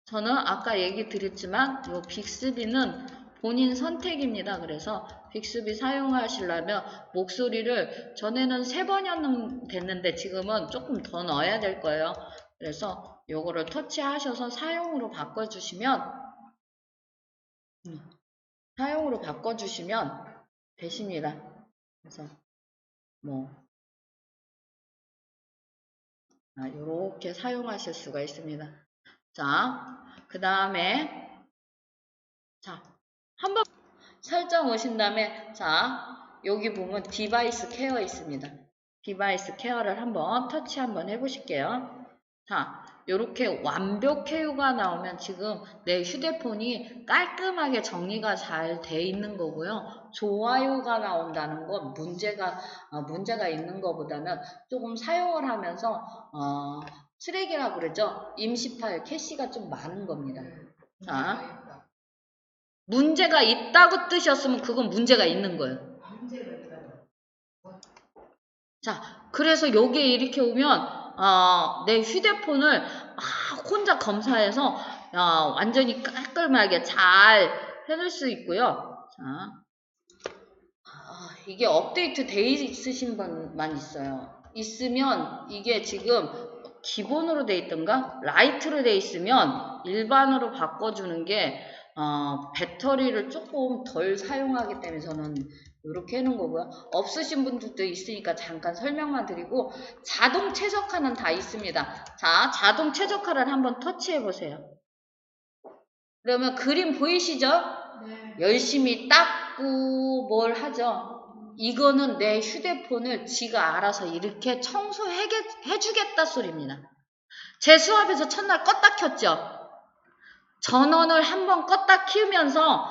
Speaker 1: 저는 아까 얘기 드렸지만 이 빅스비는 본인 선택입니다. 그래서 빅스비 사용하시려면 목소리를 전에는 3번이었는데 됐는데 지금은 조금 더 넣어야 될 거예요. 그래서 요거를 터치하셔서 사용으로 바꿔주시면 되십니다. 그래서 요렇게 사용하실 수가 있습니다. 자, 그 다음에 자, 한번 설정 오신 다음에 자, 여기 보면 디바이스 케어 있습니다. 디바이스 케어를 터치 한번 해보실게요. 자, 요렇게 완벽 케어가 나오면 지금 내 휴대폰이 깔끔하게 정리가 잘 돼 있는 거고요. 좋아요가 나온다는 건 문제가 있는 것보다는 조금 사용을 하면서 쓰레기라고 그러죠. 임시 파일 캐시가 좀 많은 겁니다. 자, 문제가 있다고 뜨셨으면 그건 문제가 있는 거예요. 자, 그래서 여기에 이렇게 오면 내 휴대폰을 혼자 검사해서 완전히 깔끔하게 잘 해줄 수 있고요. 자, 이게 업데이트 돼 있으신 분만 있어요. 있으면 이게 지금 기본으로 돼 있던가 라이트로 돼 있으면 일반으로 바꿔주는 게 배터리를 조금 덜 사용하기 때문에 저는 이렇게 해놓은 거고요. 없으신 분들도 있으니까 잠깐 설명만 드리고 자동 최적화는 다 있습니다. 자, 자동 최적화를 한번 터치해 보세요. 그러면 그림 보이시죠?
Speaker 2: 네.
Speaker 1: 열심히 닦고 뭘 하죠? 이거는 내 휴대폰을 지가 알아서 이렇게 청소해주겠다 소리입니다. 제 수업에서 첫날 껐다 켰죠? 전원을 한번 껐다 키우면서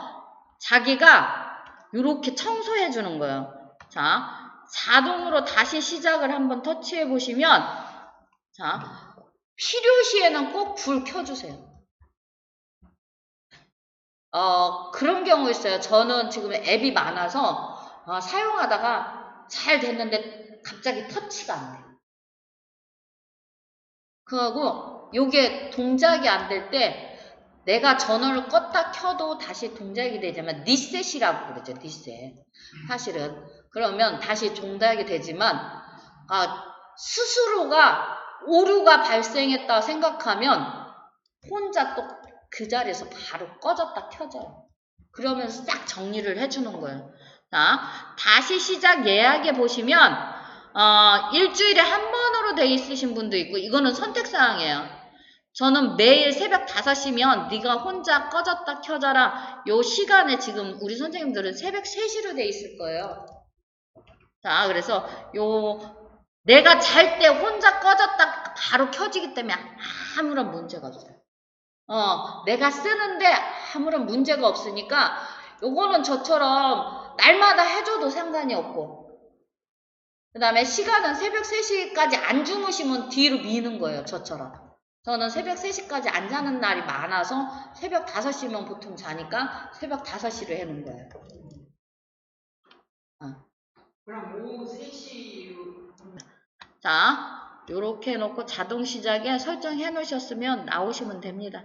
Speaker 1: 자기가 이렇게 청소해 주는 거예요. 자, 자동으로 다시 시작을 한번 터치해 보시면 자, 필요시에는 꼭 불 켜주세요. 그런 경우 있어요. 저는 지금 앱이 많아서 사용하다가 잘 됐는데 갑자기 터치가 안 돼요. 그하고 요게 동작이 안 될 때 내가 전원을 껐다 켜도 다시 동작이 되지만 리셋이라고 그러죠. 리셋. 사실은 그러면 다시 동작이 되지만 스스로가 오류가 발생했다 생각하면 혼자 또 그 자리에서 바로 꺼졌다 켜져요. 그러면서 싹 정리를 해주는 거예요. 자, 다시 시작 예약해 보시면 일주일에 한 번으로 돼 있으신 분도 있고 이거는 선택사항이에요. 저는 매일 새벽 5시면 네가 혼자 꺼졌다 켜져라. 요 시간에 지금 우리 선생님들은 새벽 3시로 돼 있을 거예요. 자, 그래서 내가 잘 때 혼자 꺼졌다 바로 켜지기 때문에 아무런 문제가 없어요. 내가 쓰는데 아무런 문제가 없으니까 요거는 저처럼 날마다 해줘도 상관이 없고 그 다음에 시간은 새벽 3시까지 안 주무시면 뒤로 미는 거예요. 저처럼. 저는 새벽 3시까지 안 자는 날이 많아서 새벽 5시면 보통 자니까 새벽 5시로 해놓은 거예요.
Speaker 2: 그럼 오후 3시.
Speaker 1: 자, 요렇게 해놓고 자동 시작에 설정해 놓으셨으면 나오시면 됩니다.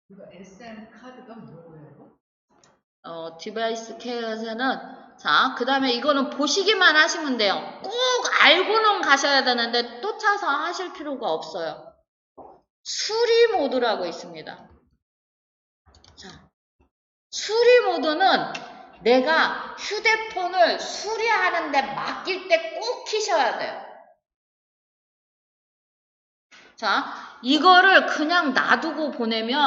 Speaker 2: 이거 SM 카드가 뭐예요?
Speaker 1: 디바이스 케어에서는 자, 그 다음에 이거는 보시기만 하시면 돼요. 꼭 알고는 가셔야 되는데 또 차서 하실 필요가 없어요. 수리 모드라고 있습니다. 자, 수리 모드는 내가 휴대폰을 수리하는데 맡길 때 꼭 키셔야 돼요. 자, 이거를 그냥 놔두고 보내면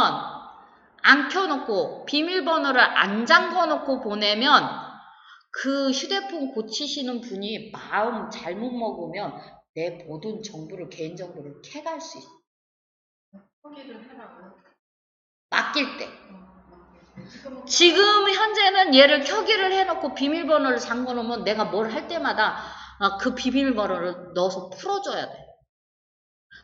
Speaker 1: 안 켜놓고 비밀번호를 안 잠궈놓고 보내면 그 휴대폰 고치시는 분이 마음 잘못 먹으면 내 모든 정보를 개인정보를 캐갈 수 있어.
Speaker 2: 확인을 하라고요?
Speaker 1: 맡길 때. 지금 현재는 얘를 켜기를 해놓고 비밀번호를 잠궈놓으면 내가 뭘 할 때마다 그 비밀번호를 넣어서 풀어줘야 돼.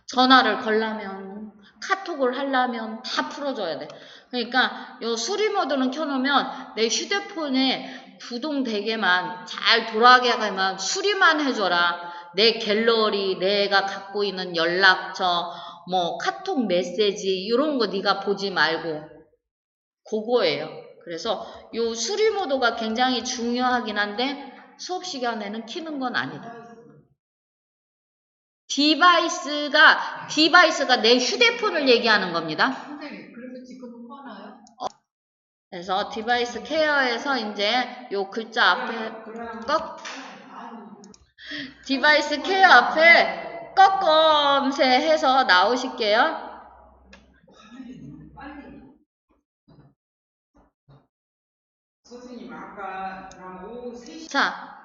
Speaker 1: 전화를 걸려면 카톡을 하려면 다 풀어줘야 돼. 그러니까 요 수리 모드는 켜놓으면 내 휴대폰에 구동되게만 잘 돌아가게만 수리만 해줘라. 내 갤러리, 내가 갖고 있는 연락처, 뭐 카톡 메시지 이런 거 네가 보지 말고 그거예요. 그래서 요 수리 모드가 굉장히 중요하긴 한데 수업 시간에는 키는 건 아니다. 디바이스가 내 휴대폰을 얘기하는 겁니다.
Speaker 2: 선생님, 그래서 지금은 꺼나요?
Speaker 1: 그래서 디바이스 케어에서 이제 요 글자 앞에 디바이스 케어 앞에 검색해서 나오실게요.
Speaker 2: 선생님, 아까 오후 3시.
Speaker 1: 자,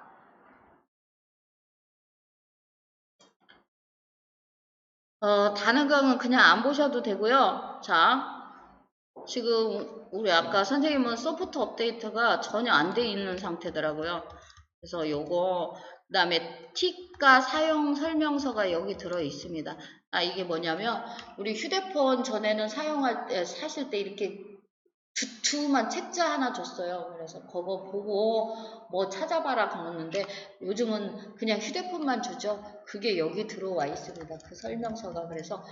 Speaker 1: 다른 거는 그냥 안 보셔도 되고요. 자, 지금 우리 아까 선생님은 소프트 업데이트가 전혀 안 돼 있는 상태더라고요. 그래서 요거 그 다음에 팁과 사용 설명서가 여기 들어 있습니다. 이게 뭐냐면 우리 휴대폰 전에는 사용할 때 사실 때 이렇게 두툼한 책자 하나 줬어요. 그래서 그거 보고 뭐 찾아봐라 그러는데 요즘은 그냥 휴대폰만 주죠. 그게 여기 들어와 있습니다. 그 설명서가. 그래서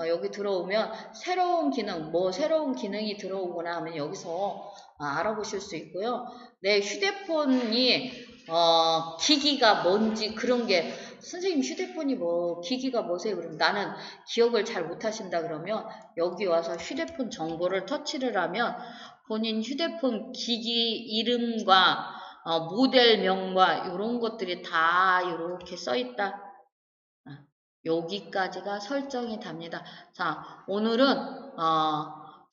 Speaker 1: 여기 들어오면 새로운 기능이 들어오거나 하면 여기서 알아보실 수 있고요. 내 휴대폰이 기기가 뭔지 그런 게 선생님 휴대폰이 기기가 뭐세요? 그럼 나는 기억을 잘 못하신다 그러면 여기 와서 휴대폰 정보를 터치를 하면 본인 휴대폰 기기 이름과 모델명과 이런 것들이 다 이렇게 써있다. 여기까지가 설정이 답니다. 자, 오늘은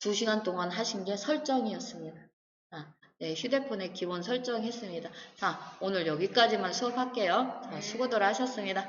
Speaker 1: 2시간 동안 하신 게 설정이었습니다. 네, 휴대폰의 기본 설정했습니다. 자, 오늘 여기까지만 수업할게요. 자, 수고들 하셨습니다.